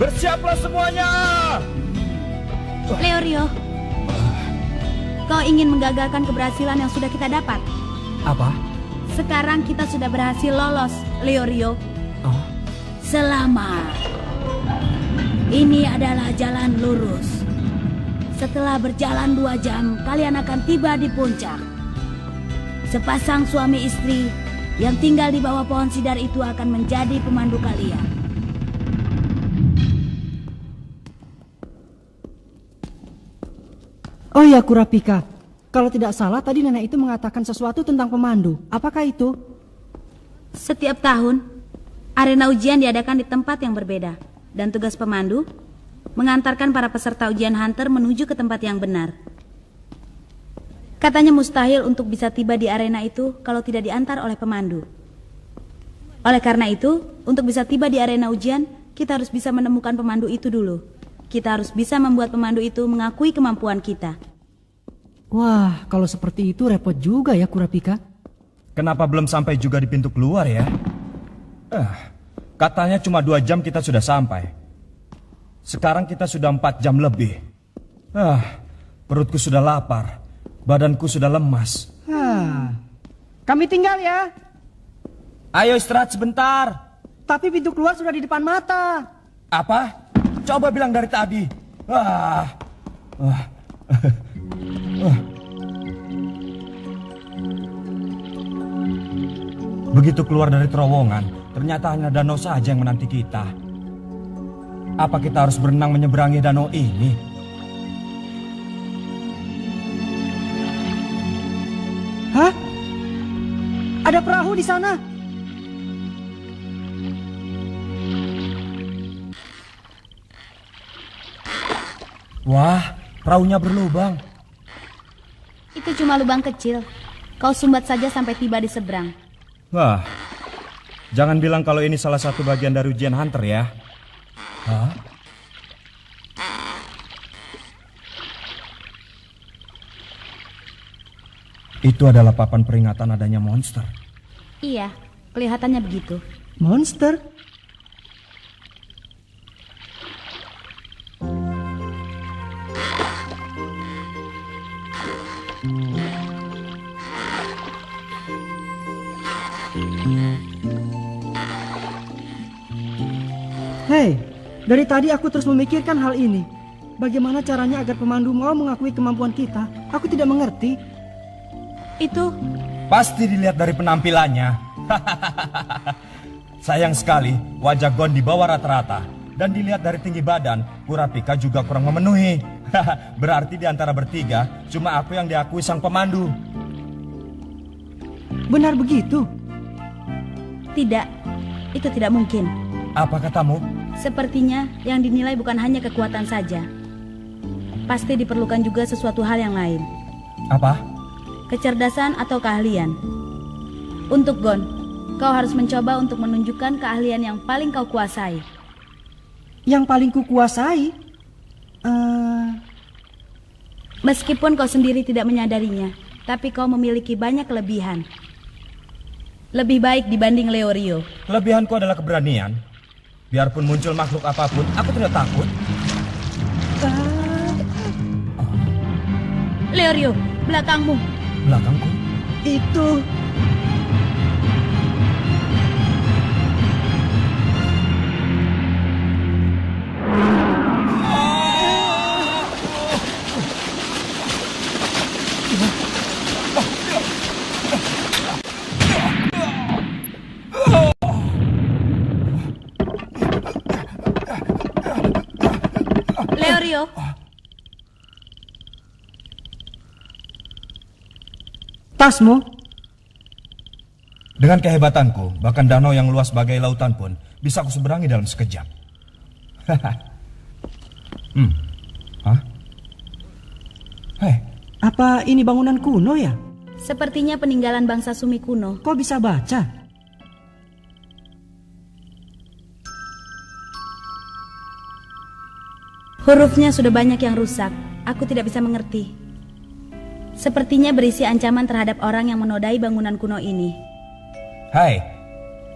Bersiaplah semuanya. Leorio, kau ingin menggagalkan keberhasilan yang sudah kita dapat? Apa? Sekarang kita sudah berhasil lolos, Leorio. Oh. Selamat. Ini adalah jalan lurus. Setelah berjalan 2 jam, kalian akan tiba di puncak. Sepasang suami istri yang tinggal di bawah pohon sidar itu akan menjadi pemandu kalian. Oh ya, Kurapika. Kalau tidak salah tadi nenek itu mengatakan sesuatu tentang pemandu. Apakah itu? Setiap tahun, arena ujian diadakan di tempat yang berbeda. Dan tugas pemandu mengantarkan para peserta ujian hunter menuju ke tempat yang benar. Katanya mustahil untuk bisa tiba di arena itu kalau tidak diantar oleh pemandu. Oleh karena itu, untuk bisa tiba di arena ujian, kita harus bisa menemukan pemandu itu dulu. Kita harus bisa membuat pemandu itu mengakui kemampuan kita. Wah, kalau seperti itu repot juga ya, Kurapika. Kenapa belum sampai juga di pintu keluar ya? Katanya cuma 2 jam kita sudah sampai. Sekarang kita sudah 4 jam lebih. Perutku sudah lapar. Badanku sudah lemas. Kami tinggal ya. Ayo istirahat sebentar. Tapi pintu keluar sudah di depan mata. Apa? Coba bilang dari tadi. Begitu keluar dari terowongan, ternyata hanya danau saja yang menanti kita. Apa kita harus berenang menyeberangi danau ini? Hah? Ada perahu di sana. Wah, perahunya berlubang. Itu cuma lubang kecil. Kau sumbat saja sampai tiba di seberang. Wah, jangan bilang kalau ini salah satu bagian dari ujian hunter ya. Hah? Itu adalah papan peringatan adanya monster. Iya, kelihatannya begitu. Monster? Hei, dari tadi aku terus memikirkan hal ini. Bagaimana caranya agar pemandu mau mengakui kemampuan kita? Aku tidak mengerti. Itu Pasti dilihat dari penampilannya. Sayang sekali, wajah Gon di bawah rata-rata. Dan dilihat dari tinggi badan, Kurapika juga kurang memenuhi. Berarti di antara bertiga, cuma aku yang diakui sang pemandu. Benar begitu? tidak. Itu tidak mungkin. Apa katamu? Sepertinya yang dinilai bukan hanya kekuatan saja. Pasti diperlukan juga sesuatu hal yang lain. Apa? Kecerdasan atau keahlian. Untuk Gon, kau harus mencoba untuk menunjukkan keahlian yang paling kau kuasai. Yang paling kukuasai? Meskipun kau sendiri tidak menyadarinya, tapi kau memiliki banyak kelebihan. Lebih baik dibanding Leorio. Kelebihanku adalah keberanian. Biarpun muncul makhluk apapun, aku tidak takut. Leorio, belakangmu. Belakangku? Itu... Leorio. tasmu? Dengan kehebatanku, bahkan danau yang luas bagai lautan pun bisa aku seberangi dalam sekejap. Hah? Hei, Apa ini bangunan kuno ya? Sepertinya peninggalan bangsa Sumi kuno. Kok bisa baca? Hurufnya sudah banyak yang rusak. Aku tidak bisa mengerti. Sepertinya berisi ancaman terhadap orang yang menodai bangunan kuno ini. hai,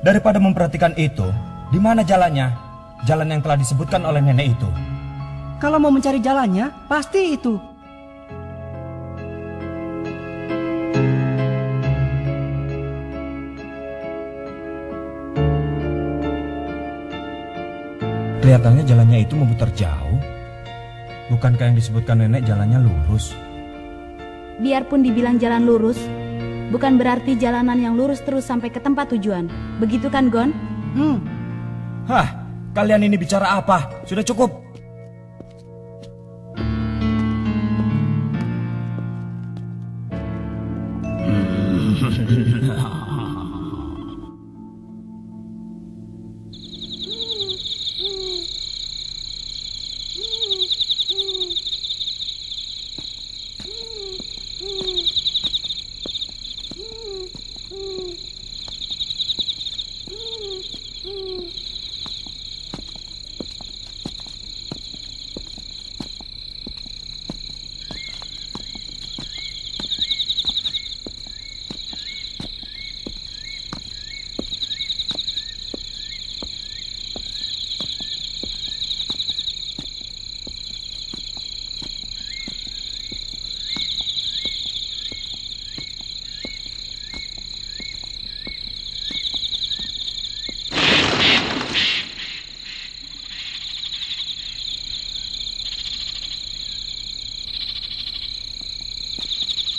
daripada memperhatikan itu, di mana jalannya? jalan yang telah disebutkan oleh nenek itu. Kalau mau mencari jalannya, pasti itu. Kelihatannya jalannya itu memutar jauh. Bukankah yang disebutkan nenek jalannya lurus? Biarpun dibilang jalan lurus, bukan berarti jalanan yang lurus terus sampai ke tempat tujuan. Begitu kan, Gon? Hah, kalian ini bicara apa? Sudah cukup.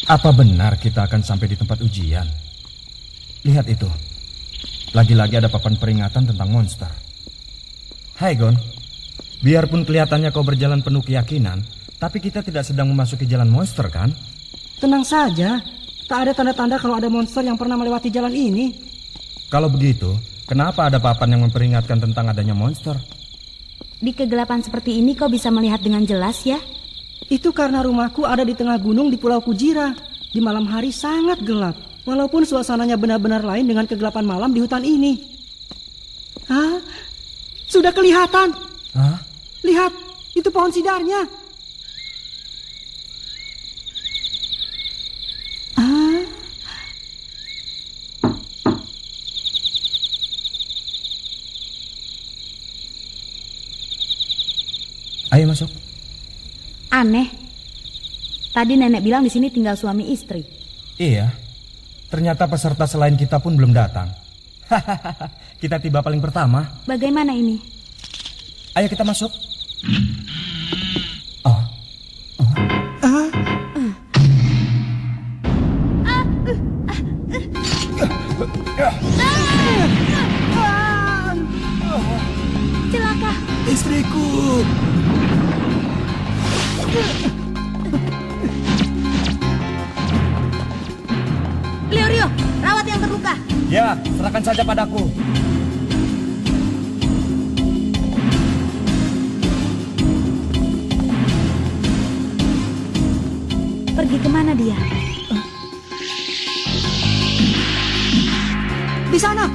Apa benar kita akan sampai di tempat ujian? Lihat itu. Lagi-lagi ada papan peringatan tentang monster. Hai Gon, biarpun kelihatannya kau berjalan penuh keyakinan, tapi kita tidak sedang memasuki jalan monster kan? Tenang saja, tak ada tanda-tanda kalau ada monster yang pernah melewati jalan ini. Kalau begitu, kenapa ada papan yang memperingatkan tentang adanya monster? Di kegelapan seperti ini kau bisa melihat dengan jelas ya? Itu karena rumahku ada di tengah gunung di Pulau Kujira. Di malam hari sangat gelap, walaupun suasananya benar-benar lain dengan kegelapan malam di hutan ini. Hah? Sudah kelihatan. Hah? Lihat, itu pohon sidarnya. Ah. Ayo masuk. Aneh. Tadi nenek bilang di sini tinggal suami istri. Iya. Ternyata peserta selain kita pun belum datang. Kita tiba paling pertama. Bagaimana ini? Ayo kita masuk. Oh. Celaka. Istriku. Rio, rawat yang terluka. Ya, serahkan saja padaku. Pergi kemana dia? Di sana.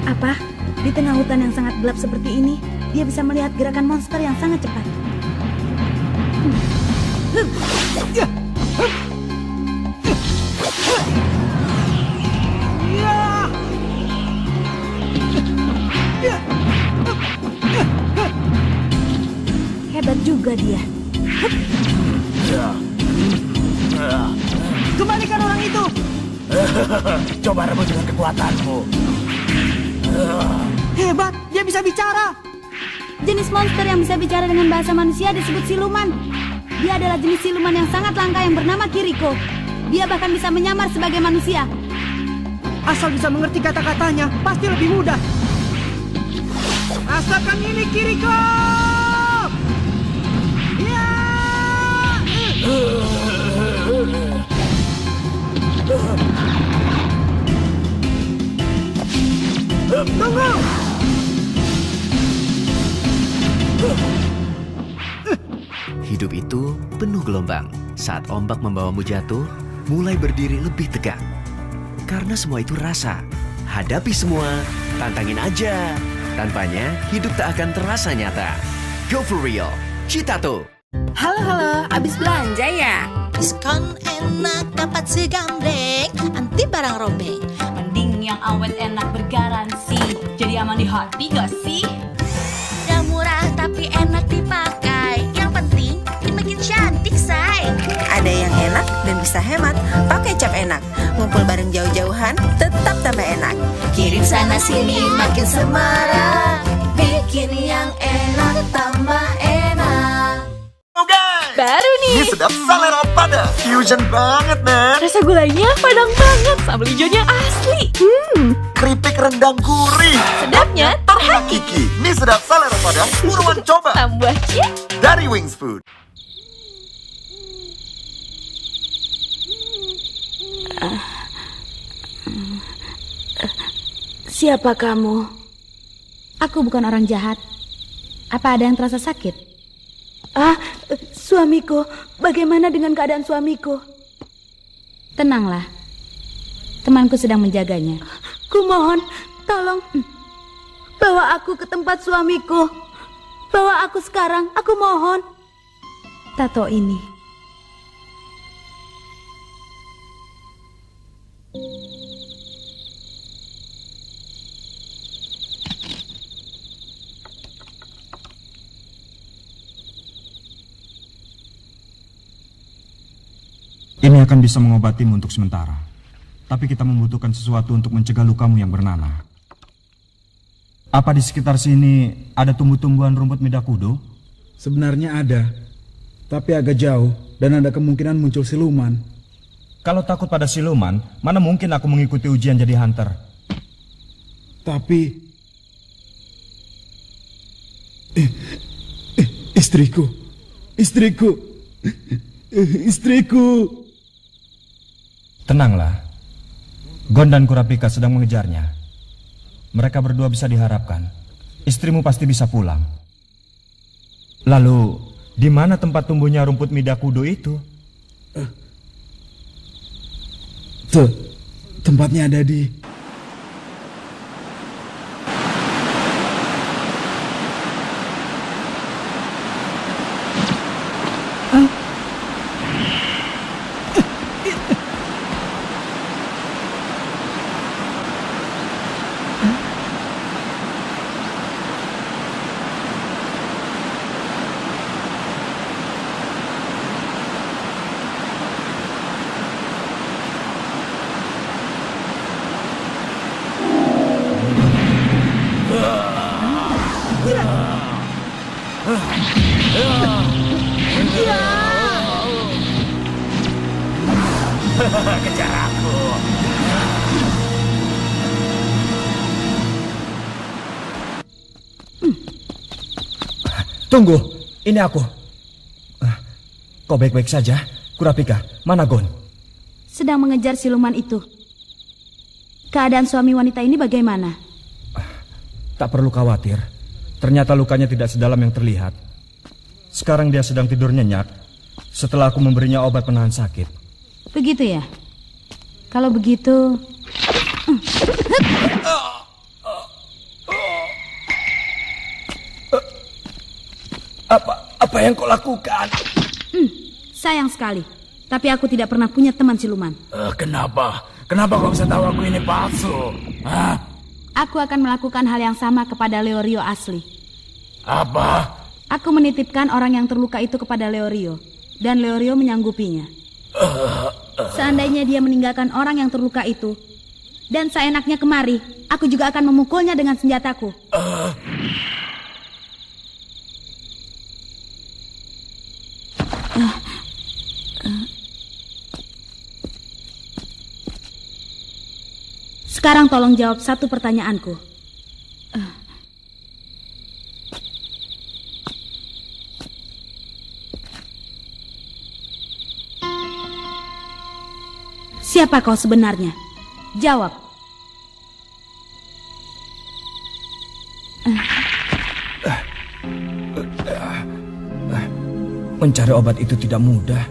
Apa? Di tengah hutan yang sangat gelap seperti ini, dia bisa melihat gerakan monster yang sangat cepat. Hebat juga dia. Kembalikan orang itu. Coba rebut dengan kekuatanmu. Hebat, dia bisa bicara. Jenis monster yang bisa bicara dengan bahasa manusia disebut siluman. Dia adalah jenis siluman yang sangat langka yang bernama Kiriko. Dia bahkan bisa menyamar sebagai manusia. Asal bisa mengerti kata-katanya, pasti lebih mudah. Rasakan ini, Kiriko! Ya! Tunggu! Hidup itu penuh gelombang. Saat ombak membawamu jatuh, mulai berdiri lebih tegak. Karena semua itu rasa. Hadapi semua, tantangin aja. Tanpanya, hidup tak akan terasa nyata. Go for real, Citato. Halo, abis belanja ya? Diskon enak dapat segambreng, anti barang robek. Mending yang awet enak bergaransi. Jadi aman di hati gak sih? Udah murah tapi enak dipakai. Yang penting dimakin cantik, say. Ada yang enak dan bisa hemat. Pakai cap enak. Ngumpul bareng jauh-jauhan tetap tambah enak. Kirim sana sini makin semarak. Bikin yang enak tambah enak. Baru nih. Ini sedap selera pada. Fusion banget, Nen. Rasa gulainya padang banget, sambal hijaunya asli. Keripik rendang gurih. Sedapnya Terhakiki. Mie sedap selera pada. Buruan coba. tambah cik. Dari Wings Food. Siapa kamu? Aku bukan orang jahat. Apa ada yang terasa sakit? Suamiku. Bagaimana dengan keadaan suamiku? Tenanglah. Temanku sedang menjaganya. Kumohon, tolong bawa aku ke tempat suamiku. Bawa aku sekarang, aku mohon. Tato ini. Ini akan bisa mengobatimu untuk sementara. Tapi kita membutuhkan sesuatu untuk mencegah lukamu yang bernanah. Apa di sekitar sini ada tumbuh-tumbuhan rumput midakudo? Sebenarnya ada, tapi agak jauh dan ada kemungkinan muncul siluman. Kalau takut pada siluman, mana mungkin aku mengikuti ujian jadi hunter? Tapi istriku. Tenanglah. Gon dan Kurapika sedang mengejarnya. Mereka berdua bisa diharapkan. Istrimu pasti bisa pulang. Lalu, di mana tempat tumbuhnya rumput midakudo itu? Tempatnya ada di... Tunggu, ini aku. Kau baik-baik saja? Kurapika, mana Gon? Sedang mengejar siluman itu. Keadaan suami wanita ini bagaimana? Tak perlu khawatir. Ternyata lukanya tidak sedalam yang terlihat. Sekarang dia sedang tidur nyenyak setelah aku memberinya obat penahan sakit. Begitu ya? Kalau begitu... Apa yang kau lakukan? Sayang sekali. Tapi aku tidak pernah punya teman siluman. Kenapa? Kenapa kau bisa tahu aku ini palsu? Hah? Aku akan melakukan hal yang sama kepada Leorio asli. Apa? Aku menitipkan orang yang terluka itu kepada Leorio. Dan Leorio menyanggupinya. Seandainya dia meninggalkan orang yang terluka itu, dan seenaknya kemari, aku juga akan memukulnya dengan senjataku. Sekarang tolong jawab satu pertanyaanku. Siapa kau sebenarnya? Jawab. Mencari obat itu tidak mudah.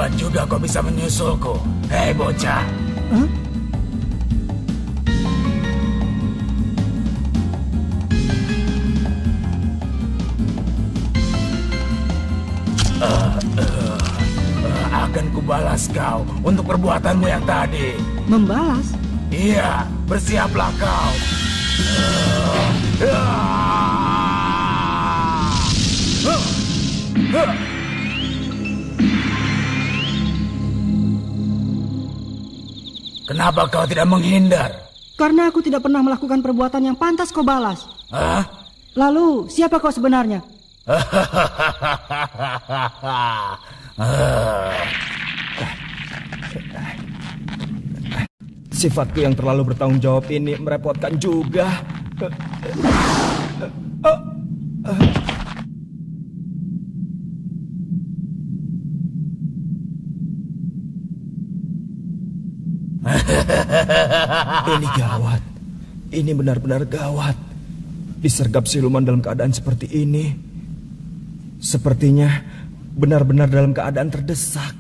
hebat juga kau bisa menyusulku. Hei bocah. Hah? Akan kubalas kau untuk perbuatanmu yang tadi. Membalas? Iya, bersiaplah kau. Kenapa kau tidak menghindar? Karena aku tidak pernah melakukan perbuatan yang pantas kau balas. Hah? Lalu, siapa kau sebenarnya? Sifatku yang terlalu bertanggung jawab ini merepotkan juga. Ini gawat. Ini benar-benar gawat. Disergap siluman dalam keadaan seperti ini. Sepertinya benar-benar dalam keadaan terdesak.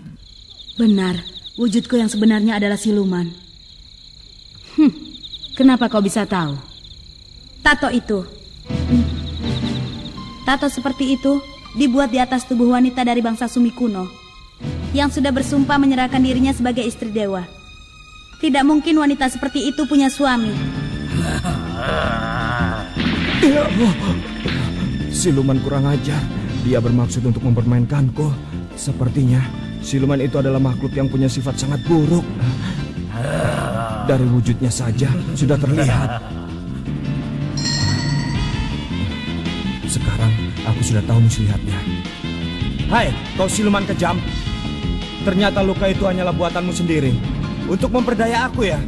Benar, wujudku yang sebenarnya adalah siluman. Kenapa kau bisa tahu? Tato itu. Tato seperti itu dibuat di atas tubuh wanita dari bangsa Sumi kuno yang sudah bersumpah menyerahkan dirinya sebagai istri dewa. Tidak mungkin wanita seperti itu punya suami. Siluman kurang ajar. Dia bermaksud untuk mempermainkanku. Sepertinya siluman itu adalah makhluk yang punya sifat sangat buruk. Dari wujudnya saja sudah terlihat. Sekarang aku sudah tahu muslihatnya. Hai, kau siluman kejam. Ternyata luka itu hanyalah buatanmu sendiri untuk memperdaya aku ya.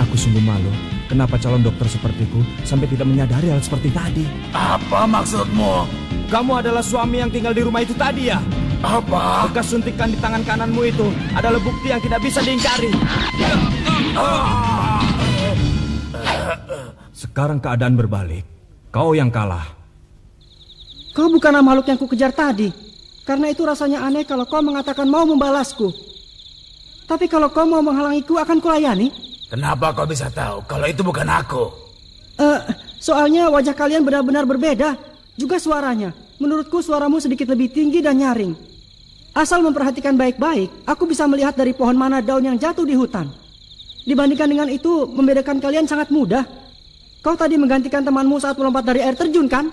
Aku sungguh malu. Kenapa calon dokter sepertiku sampai tidak menyadari hal seperti tadi? Apa maksudmu? Kamu adalah suami yang tinggal di rumah itu tadi ya? Apa? Bekas suntikan di tangan kananmu itu adalah bukti yang tidak bisa diingkari. Sekarang keadaan berbalik. Kau yang kalah. Kau bukanlah makhluk yang kukejar tadi. Karena itu rasanya aneh kalau kau mengatakan mau membalasku. Tapi kalau kau mau menghalangiku akan kulayani. Kenapa kau bisa tahu kalau itu bukan aku? Soalnya wajah kalian benar-benar berbeda. Juga suaranya. Menurutku suaramu sedikit lebih tinggi dan nyaring. Asal memperhatikan baik-baik, aku bisa melihat dari pohon mana daun yang jatuh di hutan. Dibandingkan dengan itu, membedakan kalian sangat mudah. Kau tadi menggantikan temanmu saat melompat dari air terjun, kan?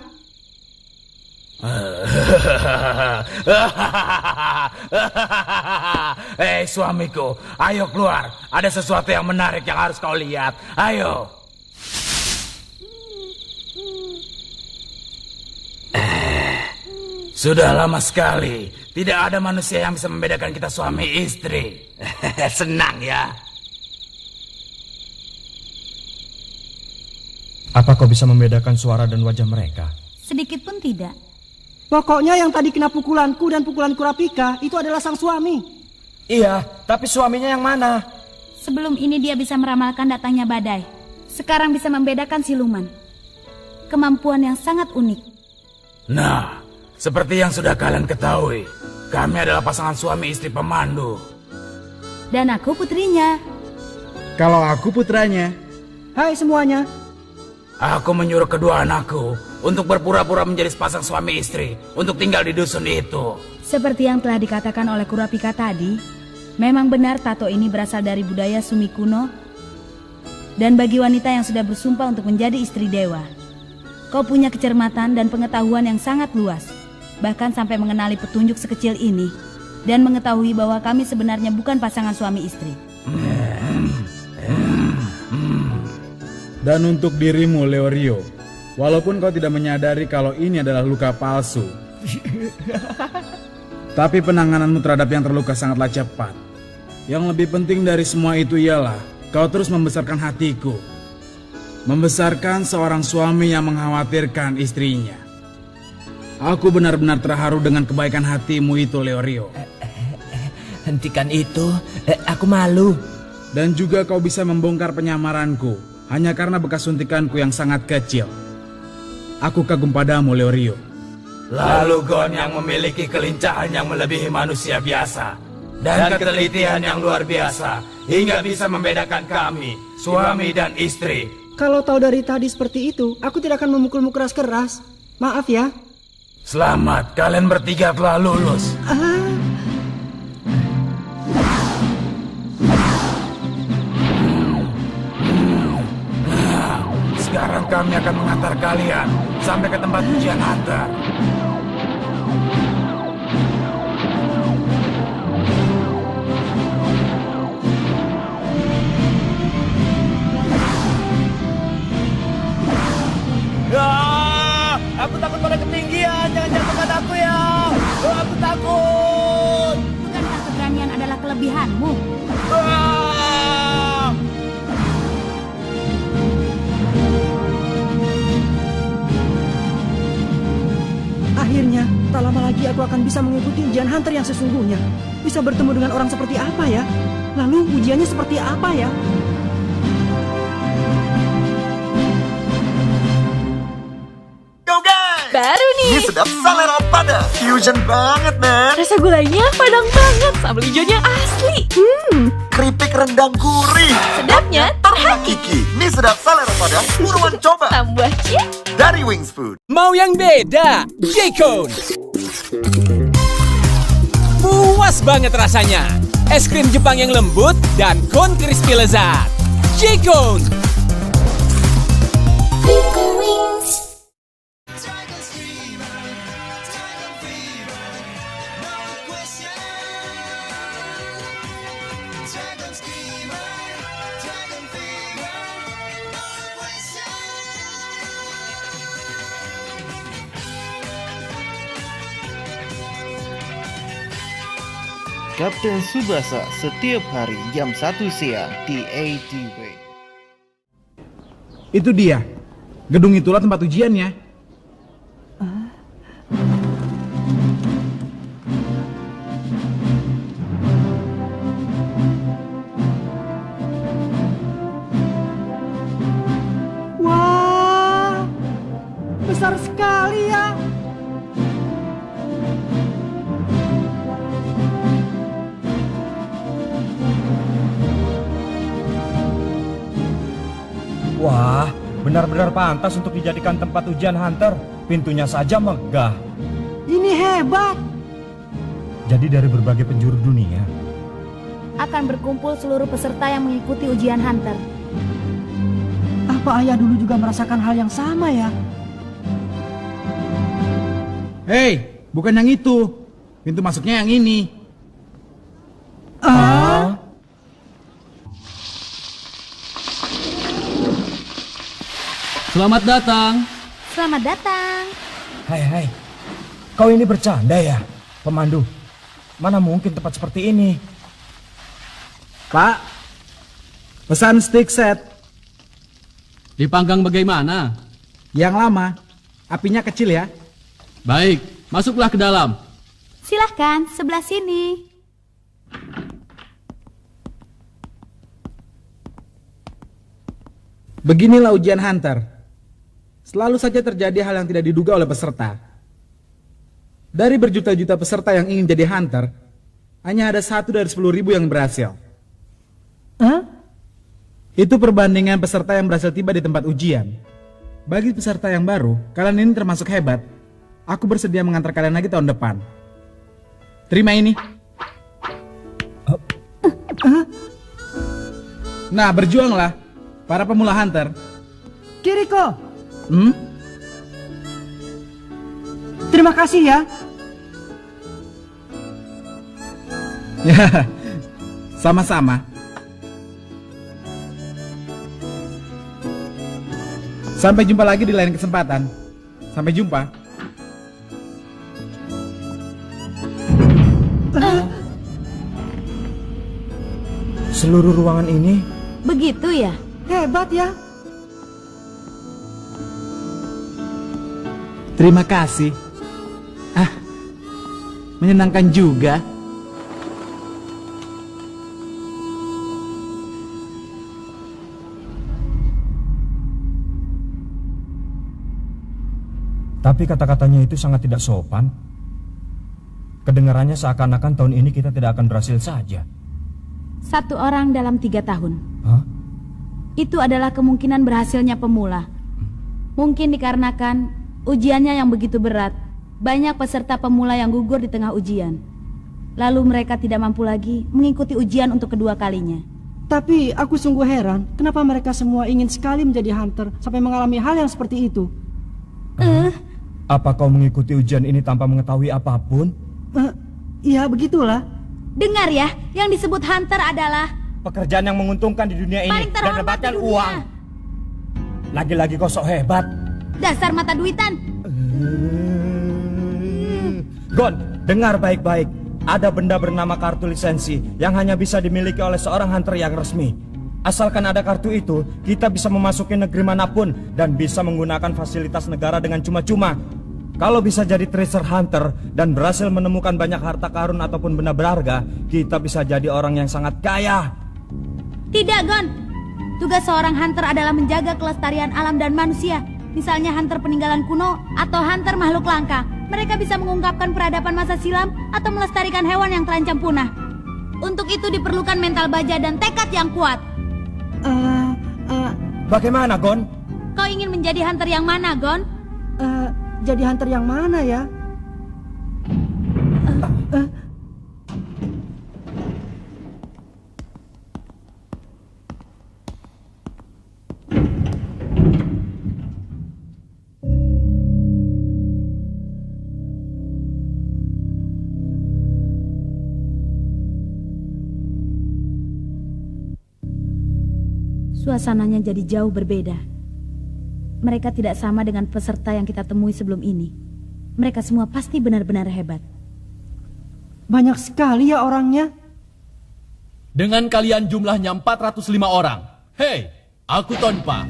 Hei suamiku, ayo keluar. Ada sesuatu yang menarik yang harus kau lihat. Ayo. Sudah lama sekali tidak ada manusia yang bisa membedakan kita suami istri. Senang ya. Apa kau bisa membedakan suara dan wajah mereka? Sedikit pun tidak. Pokoknya yang tadi kena pukulanku dan pukulan Kurapika itu adalah sang suami. Iya, tapi suaminya yang mana? Sebelum ini dia bisa meramalkan datangnya badai. Sekarang bisa membedakan siluman. Kemampuan yang sangat unik. Nah, seperti yang sudah kalian ketahui, kami adalah pasangan suami istri pemandu. Dan aku putrinya. Kalau aku putranya. Hai semuanya. Aku menyuruh kedua anakku untuk berpura-pura menjadi sepasang suami istri untuk tinggal di dusun itu. Seperti yang telah dikatakan oleh Kurapika tadi, memang benar tato ini berasal dari budaya Sumi kuno dan bagi wanita yang sudah bersumpah untuk menjadi istri dewa. Kau punya kecermatan dan pengetahuan yang sangat luas, bahkan sampai mengenali petunjuk sekecil ini dan mengetahui bahwa kami sebenarnya bukan pasangan suami istri. Dan untuk dirimu, Leorio, walaupun kau tidak menyadari kalau ini adalah luka palsu, tapi penangananmu terhadap yang terluka sangatlah cepat. Yang lebih penting dari semua itu ialah kau terus membesarkan hatiku. Membesarkan seorang suami yang mengkhawatirkan istrinya. Aku benar-benar terharu dengan kebaikan hatimu itu, Leorio. Hentikan itu, aku malu. Dan juga kau bisa membongkar penyamaranku hanya karena bekas suntikanku yang sangat kecil. Aku kagum padamu, Leorio. Lalu Gon yang memiliki kelincahan yang melebihi manusia biasa dan ketelitian yang luar biasa hingga bisa membedakan kami, suami dan istri. Kalau tahu dari tadi seperti itu, aku tidak akan memukulmu keras-keras. Maaf ya. Selamat, kalian bertiga telah lulus. Sekarang kami akan mengantar kalian sampai ke tempat ujian hunter. Aku takut pada ketinggian, jangan jatuh padaku ya. Aku takut. Bukankah keberanian adalah kelebihanmu? Akhirnya, tak lama lagi aku akan bisa mengikuti ujian hunter yang sesungguhnya. Bisa bertemu dengan orang seperti apa ya? Lalu ujiannya seperti apa ya? Go guys! Baru nih. Ini sedap selera pada. Fusion banget, man. Rasa gulainya padang banget, sambal hijaunya asli. Keripik rendang gurih. Sedapnya Terhakiki. Ini sedap selera pada. Buruan coba. tambah cheese. Dari Wings Food. Mau yang beda? J-Cone. Puas banget rasanya. Es krim Jepang yang lembut dan cone crispy lezat. J-Cone. Kapten Tsubasa setiap hari jam 1 siang di ATV. Itu dia. Gedung itulah tempat ujiannya. Wah, besar sekali ya. Wah, benar-benar pantas untuk dijadikan tempat ujian hunter. Pintunya saja megah. Ini hebat. Jadi dari berbagai penjuru dunia. Akan berkumpul seluruh peserta yang mengikuti ujian hunter. Apa ayah dulu juga merasakan hal yang sama ya? Hei, bukan yang itu. Pintu masuknya yang ini. Selamat datang. Selamat datang. Hai, kau ini bercanda ya, pemandu? Mana mungkin tempat seperti ini? Pak, pesan stick set. Dipanggang bagaimana? Yang lama, apinya kecil ya. Baik, masuklah ke dalam. Silahkan, sebelah sini. Beginilah ujian hunter. Selalu saja terjadi hal yang tidak diduga oleh peserta. Dari berjuta-juta peserta yang ingin jadi hunter, hanya ada 1 dari 10.000 yang berhasil. Itu perbandingan peserta yang berhasil tiba di tempat ujian. Bagi peserta yang baru, kalian ini termasuk hebat. Aku bersedia mengantar kalian lagi tahun depan. Terima ini. Nah, berjuanglah, para pemula hunter. Kiriko. Terima kasih ya. Ya, sama-sama. Sampai jumpa lagi di lain kesempatan. Sampai jumpa. Seluruh ruangan ini Begitu ya? Hebat ya. Terima kasih. Menyenangkan juga. Tapi kata-katanya itu sangat tidak sopan. Kedengarannya seakan-akan tahun ini kita tidak akan berhasil saja. 1 orang dalam 3 tahun. Hah? Itu adalah kemungkinan berhasilnya pemula. Mungkin dikarenakan ujiannya yang begitu berat. Banyak peserta pemula yang gugur di tengah ujian. Lalu mereka tidak mampu lagi mengikuti ujian untuk kedua kalinya. Tapi aku sungguh heran, kenapa mereka semua ingin sekali menjadi hunter sampai mengalami hal yang seperti itu. Apa kau mengikuti ujian ini tanpa mengetahui apapun? Iya, begitulah. Dengar ya, yang disebut hunter adalah pekerjaan yang menguntungkan di dunia ini paling dan terhormat mendapatkan di dunia. uang. Lagi-lagi kau sok hebat. Dasar mata duitan. Gon, dengar baik-baik. Ada benda bernama kartu lisensi yang hanya bisa dimiliki oleh seorang hunter yang resmi. Asalkan ada kartu itu, kita bisa memasuki negeri manapun dan bisa menggunakan fasilitas negara dengan cuma-cuma. Kalau bisa jadi treasure hunter dan berhasil menemukan banyak harta karun ataupun benda berharga, kita bisa jadi orang yang sangat kaya. Tidak, Gon. Tugas seorang hunter adalah menjaga kelestarian alam dan manusia. Misalnya hunter peninggalan kuno atau hunter makhluk langka. Mereka bisa mengungkapkan peradaban masa silam atau melestarikan hewan yang terancam punah. Untuk itu diperlukan mental baja dan tekad yang kuat. Bagaimana, Gon? Kau ingin menjadi hunter yang mana, Gon? Jadi hunter yang mana ya? Suasananya jadi jauh berbeda. Mereka tidak sama dengan peserta yang kita temui sebelum ini. Mereka semua pasti benar-benar hebat. Banyak sekali ya orangnya. Dengan kalian jumlahnya 405 orang. Hei, aku Tonpa.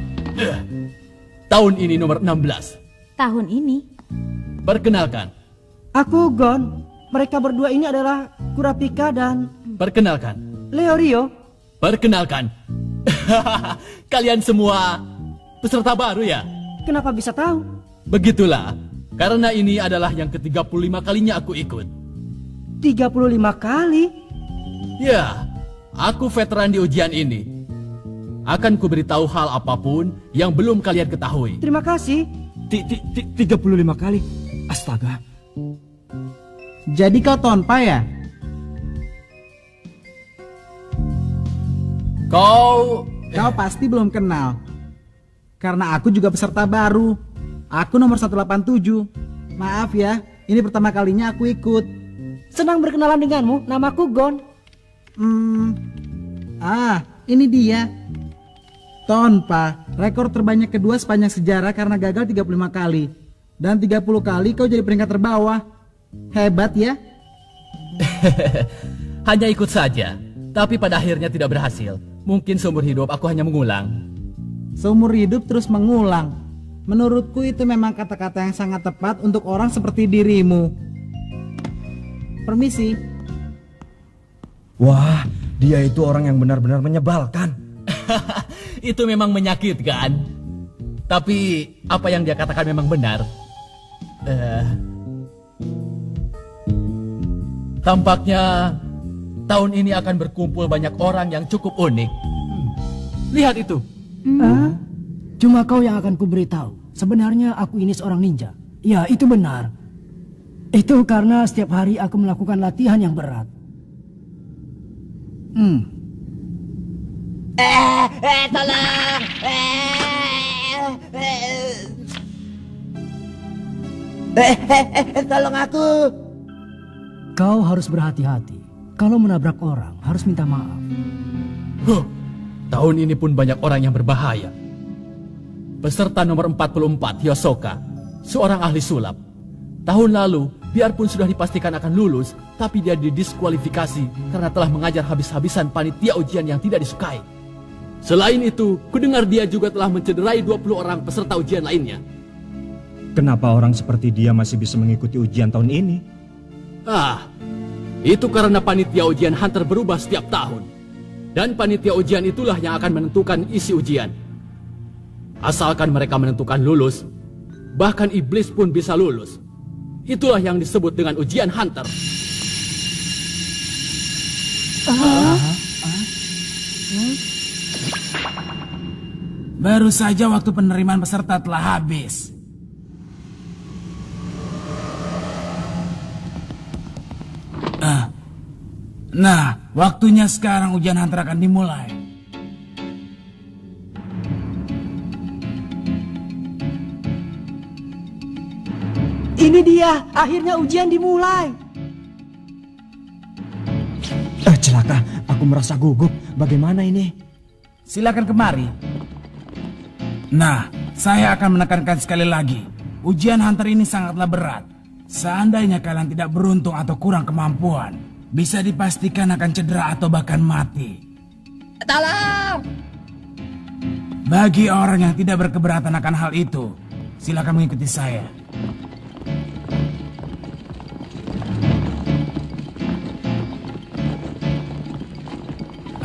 Tahun ini nomor 16. Tahun ini? Perkenalkan. Aku Gon. Mereka berdua ini adalah Kurapika dan... Perkenalkan. Leorio. Perkenalkan. Kalian semua peserta baru ya? Kenapa bisa tahu? Begitulah. Karena ini adalah yang ke-35 kalinya aku ikut. 35 kali? Ya, aku veteran di ujian ini. Akan kuberitahu hal apapun yang belum kalian ketahui. Terima kasih. 35 kali? Astaga. Jadi kau Tonpa ya? Kau pasti belum kenal. Karena aku juga peserta baru. Aku nomor 187. Maaf ya, ini pertama kalinya aku ikut. Senang berkenalan denganmu, namaku Gon. Ini dia. Tonpa, rekor terbanyak kedua sepanjang sejarah karena gagal 35 kali. Dan 30 kali kau jadi peringkat terbawah. Hebat ya? Hanya ikut saja, tapi pada akhirnya tidak berhasil. Mungkin seumur hidup aku hanya mengulang. Seumur hidup terus mengulang. Menurutku itu memang kata-kata yang sangat tepat untuk orang seperti dirimu. Permisi. Wah, dia itu orang yang benar-benar menyebalkan. Itu memang menyakitkan. Tapi apa yang dia katakan memang benar. Tampaknya tahun ini akan berkumpul banyak orang yang cukup unik. Lihat itu. Cuma kau yang akan kuberitahu. Sebenarnya aku ini seorang ninja. Ya, itu benar. Itu karena setiap hari aku melakukan latihan yang berat. Tolong! Tolong aku! Kau harus berhati-hati. Kalau menabrak orang, harus minta maaf. Tahun ini pun banyak orang yang berbahaya. Peserta nomor 44, Yosoka, seorang ahli sulap. Tahun lalu, biarpun sudah dipastikan akan lulus, tapi dia didiskualifikasi karena telah mengajar habis-habisan panitia ujian yang tidak disukai. Selain itu, kudengar dia juga telah mencederai 20 orang peserta ujian lainnya. Kenapa orang seperti dia masih bisa mengikuti ujian tahun ini? Itu karena panitia ujian hunter berubah setiap tahun. Dan panitia ujian itulah yang akan menentukan isi ujian. Asalkan mereka menentukan lulus, Bahkan iblis pun bisa lulus. Itulah yang disebut dengan ujian Hunter. Baru saja waktu penerimaan peserta telah habis. Nah, waktunya sekarang ujian Hunter akan dimulai. Ini dia, akhirnya ujian dimulai. Celaka, aku merasa gugup. Bagaimana ini? Silakan kemari. Nah, saya akan menekankan sekali lagi. Ujian Hunter ini sangatlah berat. Seandainya kalian tidak beruntung atau kurang kemampuan, bisa dipastikan akan cedera atau bahkan mati. Tolong! Bagi orang yang tidak berkeberatan akan hal itu, silakan mengikuti saya.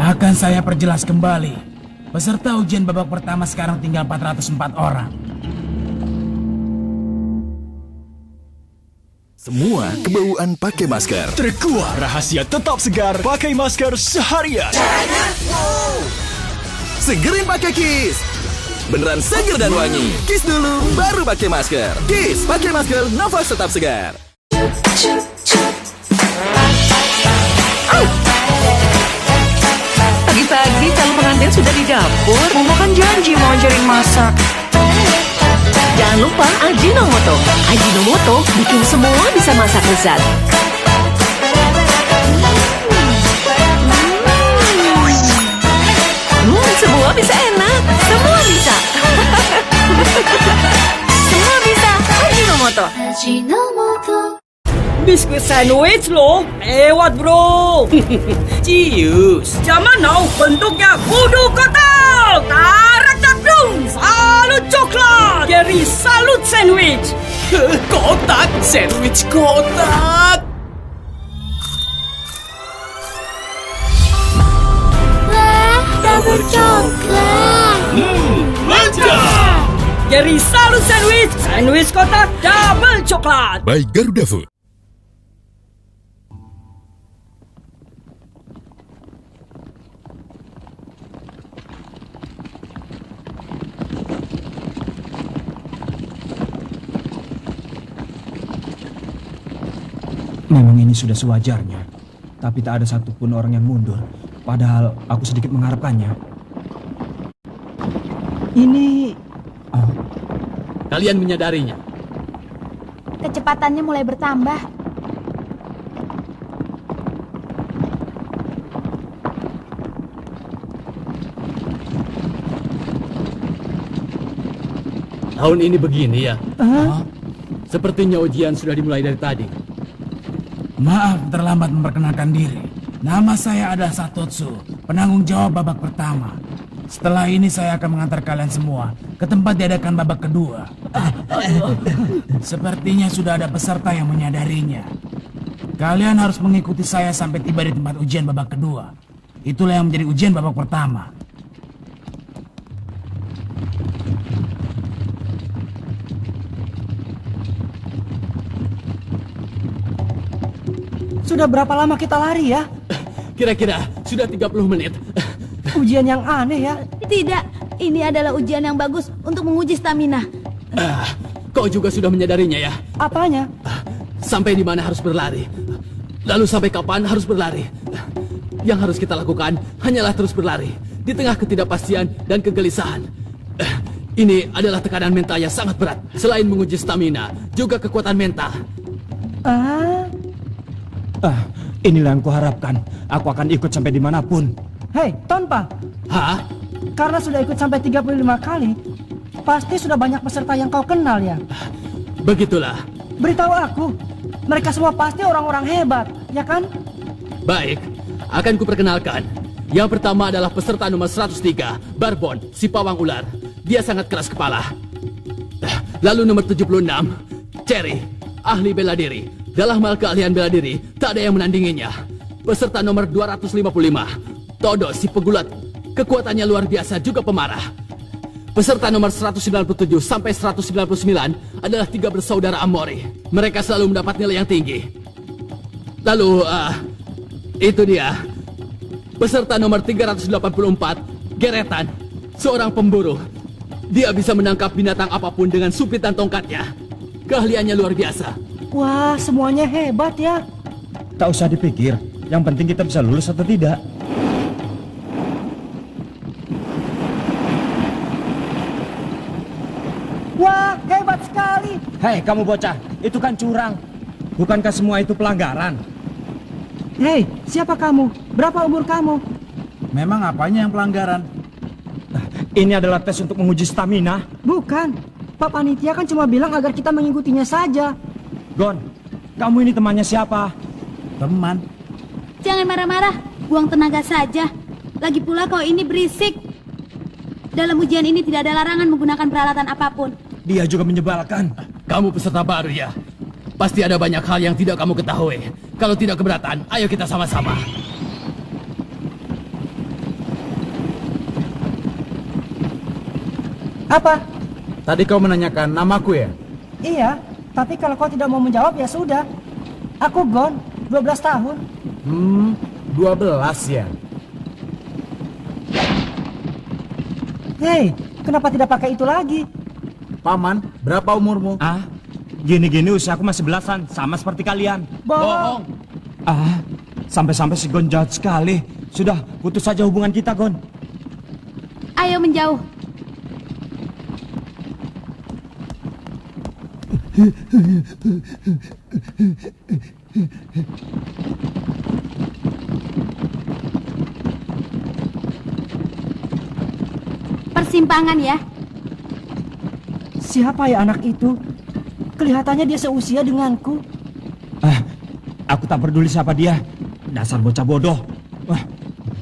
Akan saya perjelas kembali. Peserta ujian babak pertama sekarang tinggal 404 orang. Semua kebauan pakai masker. Terkuat rahasia tetap segar pakai masker seharian. Segerin pakai Kiss. Beneran seger dan wangi. Kiss dulu, baru pakai masker. Kiss, pakai masker, nafas tetap segar. Pagi-pagi calon pengantin sudah di dapur. Momo kan janji mau ajarin masak. Jangan lupa Ajinomoto. Ajinomoto bikin semua bisa masak lezat. Semua bisa enak. Semua bisa. Semua bisa Ajinomoto. Ajinomoto. Biskuit sandwich loh, lewat bro. Cius. Zaman now bentuknya kudu kotak. Tarak takdung, salut coklat. Jadi salut sandwich. Kotak, sandwich kotak. Wah, double coklat. Mantap. Jadi salut sandwich, sandwich kotak double coklat. By Garuda Food. Memang ini sudah sewajarnya, tapi tak ada satupun orang yang mundur. Padahal aku sedikit mengharapkannya. Ini... Kalian menyadarinya? Kecepatannya mulai bertambah. Tahun ini begini ya? Sepertinya ujian sudah dimulai dari tadi. Maaf terlambat memperkenalkan diri. Nama saya adalah Satotsu, penanggung jawab babak pertama. Setelah ini saya akan mengantar kalian semua ke tempat diadakan babak kedua. Sepertinya sudah ada peserta yang menyadarinya. Kalian harus mengikuti saya sampai tiba di tempat ujian babak kedua. Itulah yang menjadi ujian babak pertama. Sudah berapa lama kita lari ya? Kira-kira sudah 30 menit. Ujian yang aneh ya? Tidak, ini adalah ujian yang bagus untuk menguji stamina. Kau juga sudah menyadarinya ya? Apanya? Sampai di mana harus berlari. Lalu sampai kapan harus berlari. Yang harus kita lakukan hanyalah terus berlari. Di tengah ketidakpastian dan kegelisahan. Ini adalah tekanan mental yang sangat berat. Selain menguji stamina, juga kekuatan mental. Inilah yang kuharapkan. Aku akan ikut sampai dimanapun. Hei, Tonpa. Hah? Karena sudah ikut sampai 35 kali, pasti sudah banyak peserta yang kau kenal ya? Begitulah. Beritahu aku, mereka semua pasti orang-orang hebat, ya kan? Baik, akan kuperkenalkan. Yang pertama adalah peserta nomor 103, Barbon, si pawang ular. Dia sangat keras kepala. Lalu nomor 76, Cherry, ahli bela diri. Dalam hal keahlian bela diri, tak ada yang menandinginya. Peserta nomor 255, Todo si pegulat. Kekuatannya luar biasa juga pemarah. Peserta nomor 197 sampai 199 adalah 3 bersaudara Amori. Mereka selalu mendapat nilai yang tinggi. Lalu, itu dia. Peserta nomor 384, Geretan, seorang pemburu. Dia bisa menangkap binatang apapun dengan supitan tongkatnya. Keahliannya luar biasa. Wah, semuanya hebat ya. Tak usah dipikir, yang penting kita bisa lulus atau tidak. Wah, hebat sekali. Hei, kamu bocah, itu kan curang. Bukankah semua itu pelanggaran? Hei, siapa kamu? Berapa umur kamu? Memang apanya yang pelanggaran? Ini adalah tes untuk menguji stamina. Bukan. Pak Panitia kan cuma bilang agar kita mengikutinya saja. Gon, kamu ini temannya siapa? Teman. Jangan marah-marah, buang tenaga saja. Lagi pula kau ini berisik. Dalam ujian ini tidak ada larangan menggunakan peralatan apapun. Dia juga menyebalkan. Kamu peserta baru ya? Pasti ada banyak hal yang tidak kamu ketahui. Kalau tidak keberatan, ayo kita sama-sama. Apa? Tadi kau menanyakan namaku ya? Iya, tapi kalau kau tidak mau menjawab ya sudah. Aku Gon, 12 tahun. 12 ya? Hei, kenapa tidak pakai itu lagi? Paman, berapa umurmu? Gini-gini usiaku masih belasan, sama seperti kalian. Bohong. Sampai-sampai si Gon jahat sekali. Sudah, putus saja hubungan kita, Gon. Ayo menjauh. Persimpangan ya. Siapa ya anak itu? Kelihatannya dia seusia denganku. Aku tak peduli siapa dia. Dasar bocah bodoh.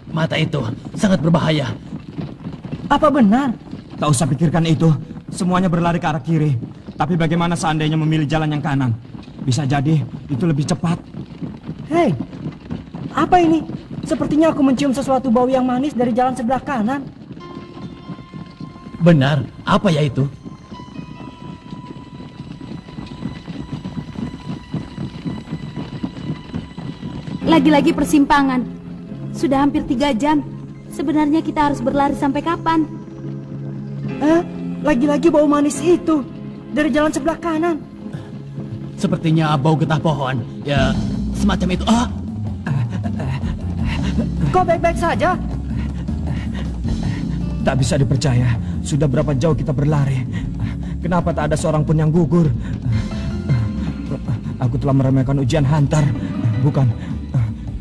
Mata itu sangat berbahaya. Apa benar? Tak usah pikirkan itu. Semuanya berlari ke arah kiri. Tapi bagaimana seandainya memilih jalan yang kanan? Bisa jadi itu lebih cepat. Hei, apa ini? Sepertinya aku mencium sesuatu bau yang manis dari jalan sebelah kanan. Benar, apa ya itu? Lagi-lagi persimpangan. Sudah hampir 3 jam. Sebenarnya kita harus berlari sampai kapan? Lagi-lagi bau manis itu dari jalan sebelah kanan. Sepertinya bau getah pohon. Ya, semacam itu. Kau baik-baik saja? Tak bisa dipercaya. Sudah berapa jauh kita berlari. Kenapa tak ada seorang pun yang gugur? Aku telah meremehkan ujian hantar. Bukan.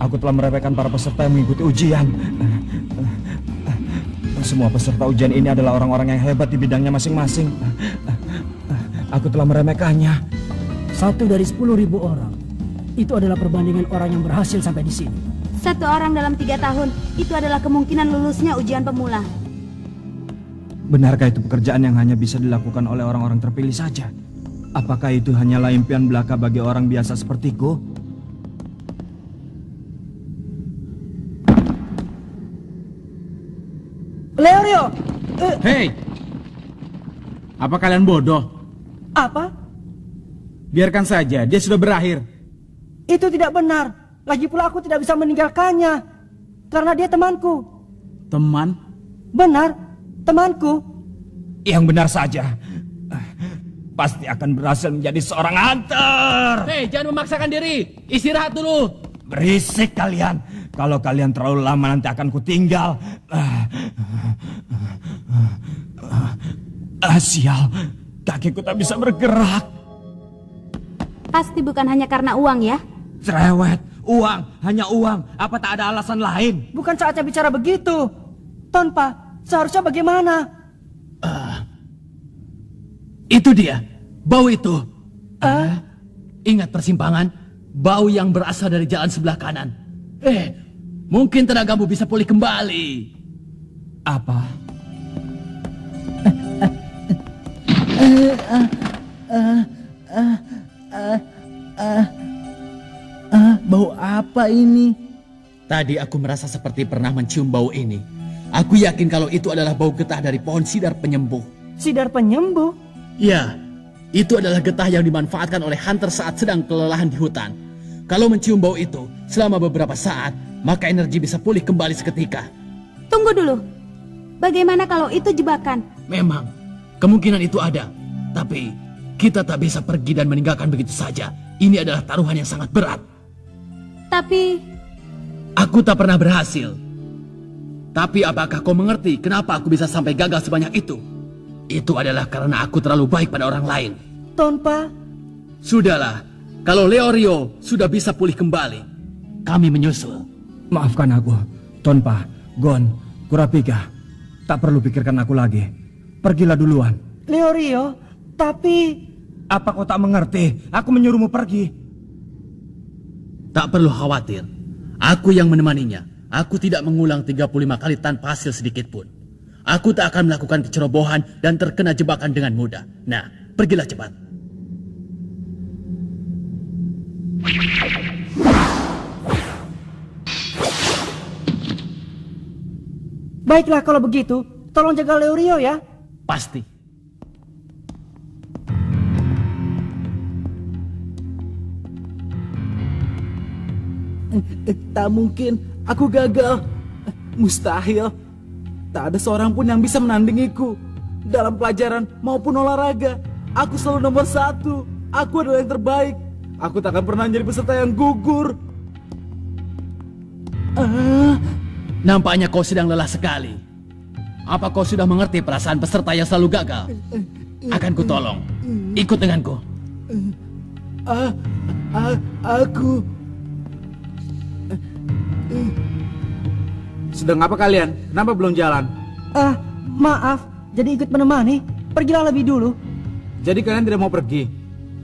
Aku telah meremehkan para peserta yang mengikuti ujian. Semua peserta ujian ini adalah orang-orang yang hebat di bidangnya masing-masing. Aku telah meremehkannya. 1 dari 10.000 orang. Itu adalah perbandingan orang yang berhasil sampai di sini. 1 orang dalam 3 tahun. Itu adalah kemungkinan lulusnya ujian pemula. Benarkah itu pekerjaan yang hanya bisa dilakukan oleh orang-orang terpilih saja? Apakah itu hanyalah impian belaka bagi orang biasa sepertiku? Leorio! Hei! Apa kalian bodoh? Apa? Biarkan saja, dia sudah berakhir. Itu tidak benar. Lagi pula aku tidak bisa meninggalkannya. Karena dia temanku. Teman? Benar, temanku. Yang benar saja. Pasti akan berhasil menjadi seorang hunter. Hei, jangan memaksakan diri. Istirahat dulu. Berisik kalian. Kalau kalian terlalu lama nanti akan kutinggal. Sial, kakiku tak bisa bergerak. Pasti bukan hanya karena uang ya? Cerewet, uang, hanya uang. Apa tak ada alasan lain? Bukan saatnya bicara begitu. Tonpa, seharusnya bagaimana? Itu dia, bau itu. Ingat persimpangan, bau yang berasal dari jalan sebelah kanan. Mungkin tenagamu bisa pulih kembali. Apa? Bau apa ini? Tadi aku merasa seperti pernah mencium bau ini. Aku yakin kalau itu adalah bau getah dari pohon sidar penyembuh. Sidar penyembuh? Ya, itu adalah getah yang dimanfaatkan oleh hunter saat sedang kelelahan di hutan. Kalau mencium bau itu selama beberapa saat, maka energi bisa pulih kembali seketika. Tunggu dulu. Bagaimana kalau itu jebakan? Memang, kemungkinan itu ada. Tapi, kita tak bisa pergi dan meninggalkan begitu saja. Ini adalah taruhan yang sangat berat. Tapi... Aku tak pernah berhasil. Tapi apakah kau mengerti kenapa aku bisa sampai gagal sebanyak itu? Itu adalah karena aku terlalu baik pada orang lain. Tonpa? Sudahlah, kalau Leorio sudah bisa pulih kembali, kami menyusul. Maafkan aku, Tonpa, Gon, Kurapika. Tak perlu pikirkan aku lagi. Pergilah duluan. Leorio, tapi... Apa kau tak mengerti? Aku menyuruhmu pergi. Tak perlu khawatir. Aku yang menemaninya. Aku tidak mengulang 35 kali tanpa hasil sedikit pun. Aku tak akan melakukan kecerobohan dan terkena jebakan dengan mudah. Nah, pergilah cepat. Baiklah kalau begitu, tolong jaga Leorio ya. Pasti. Tak mungkin, aku gagal. Mustahil. Tak ada seorang pun yang bisa menandingiku. Dalam pelajaran maupun olahraga, aku selalu nomor 1. Aku adalah yang terbaik. Aku tak akan pernah menjadi peserta yang gugur. Nampaknya kau sedang lelah sekali. Apa kau sudah mengerti perasaan peserta yang selalu gagal? Akan ku tolong. Ikut denganku. Aku... Sedang apa kalian? Kenapa belum jalan? Maaf, jadi ikut menemani. Pergilah lebih dulu. Jadi kalian tidak mau pergi?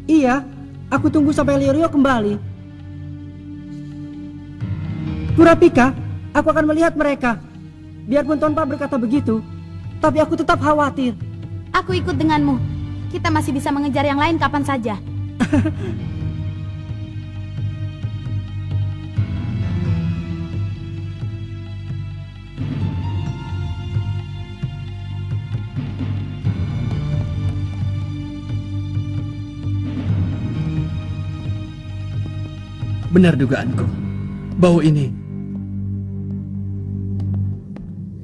Iya, aku tunggu sampai Leorio kembali. Kurapika, aku akan melihat mereka. Biarpun Tonpa berkata begitu, tapi aku tetap khawatir. Aku ikut denganmu. Kita masih bisa mengejar yang lain kapan saja. Benar dugaanku. Bau ini.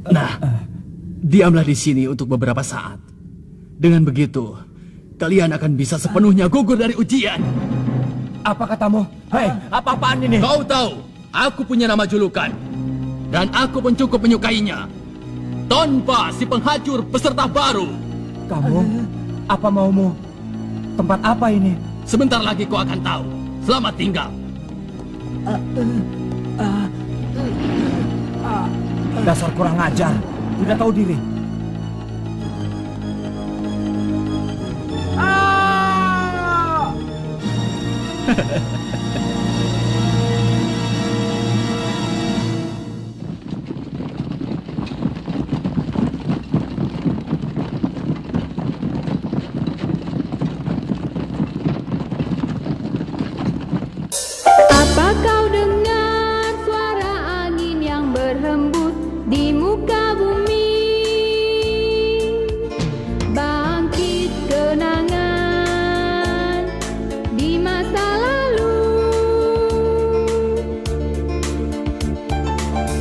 Nah, diamlah di sini untuk beberapa saat. Dengan begitu, kalian akan bisa sepenuhnya gugur dari ujian. Apa katamu? Hei, apa-apaan ini? Kau tahu, aku punya nama julukan. Dan aku pun cukup menyukainya. Tonpa, si penghajur peserta baru. Kamu? Apa maumu? Tempat apa ini? Sebentar lagi kau akan tahu. Selamat tinggal. Dasar kurang ajar, tidak tahu diri. Apa kau dengar suara angin yang berhembus di muka bumi? Bangkit kenangan di masa lalu.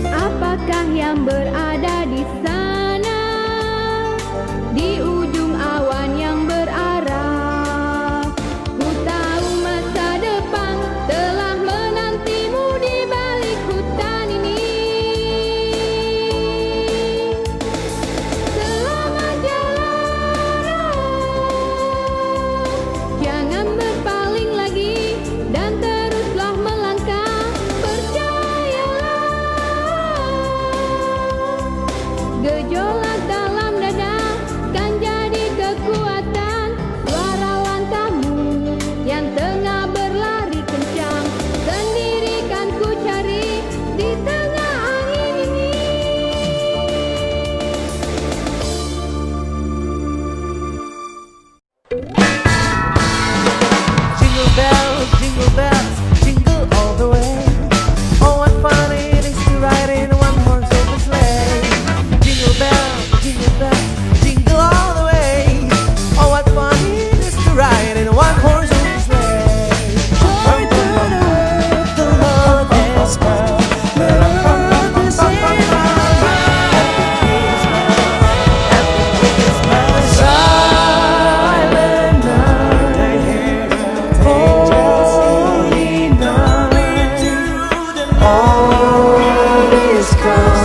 Apakah yang berada di sana, di ujung awan yang berarah? Ku tahu masa depan telah menantimu di balik hutan ini. Selamat jalan, jangan berpaling lagi dan teruslah melangkah. Percayalah, gejolak dalam dada kan kau.